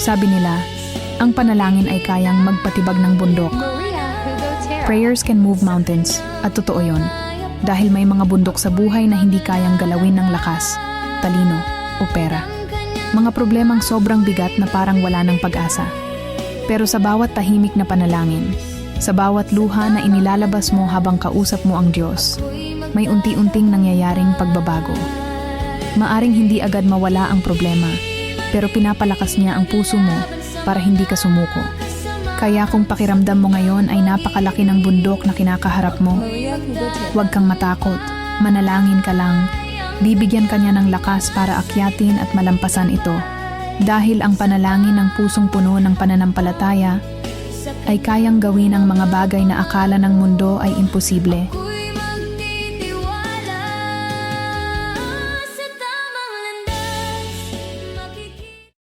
Sabi nila, ang panalangin ay kayang magpatibag ng bundok. Prayers can move mountains, at totoo yon. Dahil may mga bundok sa buhay na hindi kayang galawin ng lakas, talino, o pera. Mga problemang sobrang bigat na parang wala ng pag-asa. Pero sa bawat tahimik na panalangin, sa bawat luha na inilalabas mo habang kausap mo ang Diyos, may unti-unting nangyayaring pagbabago. Maaring hindi agad mawala ang problema, pero pinapalakas niya ang puso mo para hindi ka sumuko. Kaya kung pakiramdam mo ngayon ay napakalaki ng bundok na kinakaharap mo, huwag kang matakot, manalangin ka lang. Bibigyan ka niya ng lakas para akyatin at malampasan ito. Dahil ang panalangin ng pusong puno ng pananampalataya ay kayang gawin ang mga bagay na akala ng mundo ay imposible.